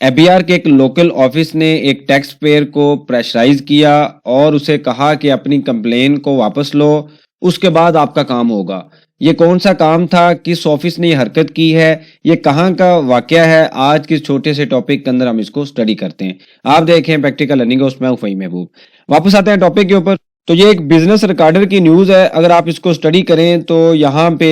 एबीआर के एक local office ने एक टैक्स पेयर को प्रेशराइज किया और उसे कहा कि अपनी कंप्लेन को वापस लो, उसके बाद आपका काम होगा। ये कौन सा काम था, किस ऑफिस ने ये हरकत की है, ये कहाँ का वाकया है, आज के छोटे से टॉपिक के अंदर हम इसको स्टडी करते हैं। आप देखें प्रैक्टिकल लर्निंग, उसमें हूं फ़हीम महबूब। वापस आते हैं टॉपिक के ऊपर। तो ये एक बिजनेस रिकॉर्डर की न्यूज़ है। अगर आप इसको स्टडी करें तो यहाँ पे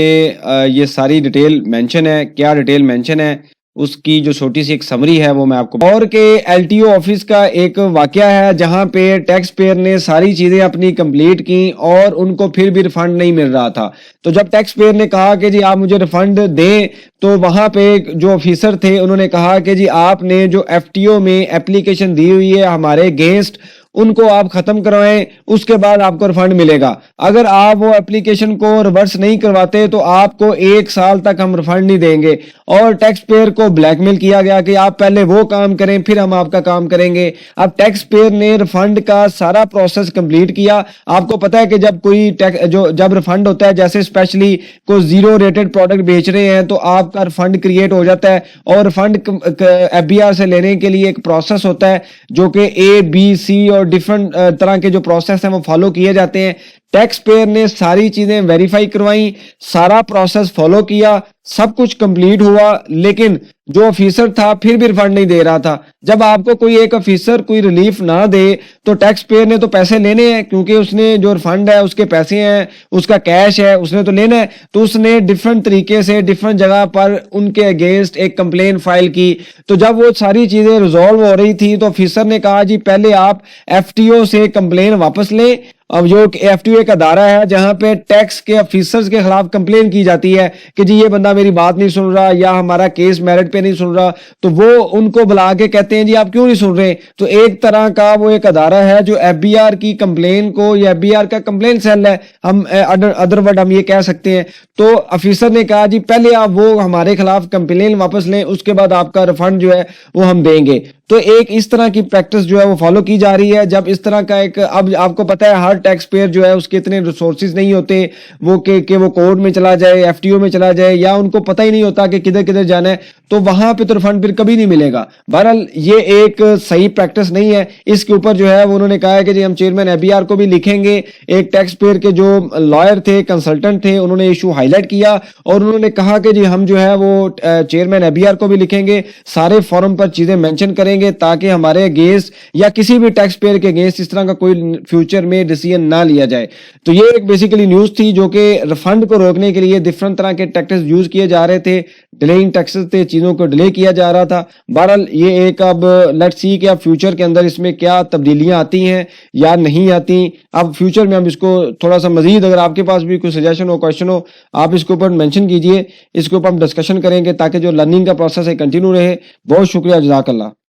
ये सारी डिटेल मेंशन है। क्या डिटेल मेंशन है, उसकी जो छोटी सी एक समरी है वो मैं आपको, और के एलटीओ ऑफिस का एक वाकया है जहां पे टैक्स पेयर ने सारी चीजें अपनी कंप्लीट की और उनको फिर भी रिफंड नहीं मिल रहा था। तो जब टैक्स पेयर ने कहा कि जी आप मुझे रिफंड दें, तो वहां पे जो ऑफिसर थे उन्होंने कहा कि जी आपने जो एफटीओ में एप्लीकेशन दी हुई है हमारे अगेंस्ट, उनको आप खत्म करवाएं, उसके बाद आपको रिफंड मिलेगा। अगर आप वो एप्लीकेशन को रिवर्स नहीं करवाते तो आपको 1 साल तक हम रिफंड नहीं देंगे। और टैक्स पेयर को ब्लैकमेल किया गया कि आप पहले वो काम करें फिर हम आपका काम करेंगे। अब टैक्स पेयर ने रिफंड का सारा प्रोसेस कंप्लीट किया। आपको पता है कि जब कोई जब रिफंड होता है, जैसे स्पेशली कोई जीरो रेटेड प्रोडक्ट बेच रहे हैं, तो आपका रिफंड क्रिएट हो जाता है। और रिफंड एफबीआर से लेने के लिए एक प्रोसेस होता है जो कि ABC और डिफरेंट तरह के जो प्रोसेस हैं वो फॉलो किए जाते हैं। टैक्स पेयर ने सारी चीजें वेरीफाई करवाई, सारा प्रोसेस फॉलो किया, सब कुछ कंप्लीट हुआ, लेकिन जो ऑफिसर था फिर भी रिफंड नहीं दे रहा था। जब आपको कोई एक ऑफिसर कोई रिलीफ ना दे तो टैक्स पेयर ने तो पैसे लेने हैं, क्योंकि उसने जो रिफंड है उसके पैसे हैं, उसका कैश है, उसने तो लेना है। तो उसने डिफरेंट तरीके से डिफरेंट जगह पर उनके अगेंस्ट एक कंप्लेन फाइल की। तो जब वो सारी चीजें रिजॉल्व हो रही थी तो ऑफिसर ने कहा जी पहले आप एफटीओ से कंप्लेन वापस लें। अब जो एफटीओ एक अदारा है जहां पे टैक्स के ऑफिसर्स के खिलाफ कंप्लेन की जाती है कि जी ये बंदा मेरी बात नहीं सुन रहा या हमारा केस मेरिट पे नहीं सुन रहा, तो वो उनको बुला के कहते हैं जी आप क्यों नहीं सुन रहे। तो एक तरह का वो एक अदारा है जो एफबीआर की कंप्लेन को, या एफबीआर का कंप्लेन सेल है, हम अदर वर्ड हम ये कह सकते हैं। तो ऑफिसर ने कहा जी पहले आप वो हमारे खिलाफ कंप्लेन वापस लें, उसके बाद आपका रिफंड जो है वो हम देंगे। तो एक इस तरह की प्रैक्टिस जो है वो फॉलो की जा रही है। जब इस तरह का एक, अब आपको पता है हर टैक्स पेयर जो है उसके इतने रिसोर्सेज नहीं होते वो कि वो कोर्ट में चला जाए, एफटीओ में चला जाए, या उनको पता ही नहीं होता कि किधर किधर जाना है, तो वहां पे तो रिफंड फिर कभी नहीं मिलेगा। बहरहाल ये एक सही प्रैक्टिस नहीं है। इसके ऊपर जो है वो उन्होंने कहा है कि जी हम चेयरमैन एबीआर को भी लिखेंगे। एक टैक्स पेयर के जो लॉयर थे, कंसल्टेंट थे, उन्होंने इशू हाईलाइट किया और उन्होंने कहा कि जी हम जो है वो चेयरमैन एबीआर को भी लिखेंगे, सारे फॉरम पर चीजें मेंशन करेंगे ताकि हमारे अगेंस्ट या किसी भी टैक्स पेयर के अगेंस्ट इस तरह का कोई फ्यूचर में डिसीजन ना लिया जाए। तो ये एक बेसिकली न्यूज थी जो कि रिफंड को रोकने के लिए डिफरेंट तरह के टैक्सेस यूज किए जा रहे थे, डिलेइंग टैक्सेस थे, चीजों को डिले किया जा रहा था। बहरहाल ये एक, अब लेट्स सी कि अब फ्यूचर के अंदर इसमें क्या तब्दीलियां आती हैं या नहीं आती। अब फ्यूचर में हम इसको थोड़ा सा मजीद, अगर आपके पास भी कोई सजेशन हो, क्वेश्चन हो, आप इसके ऊपर मेंशन कीजिए, इसके ऊपर हम डिस्कशन करेंगे ताकि जो लर्निंग का प्रोसेस है कंटिन्यू रहे। बहुत शुक्रिया, जज़ाकल्लाह।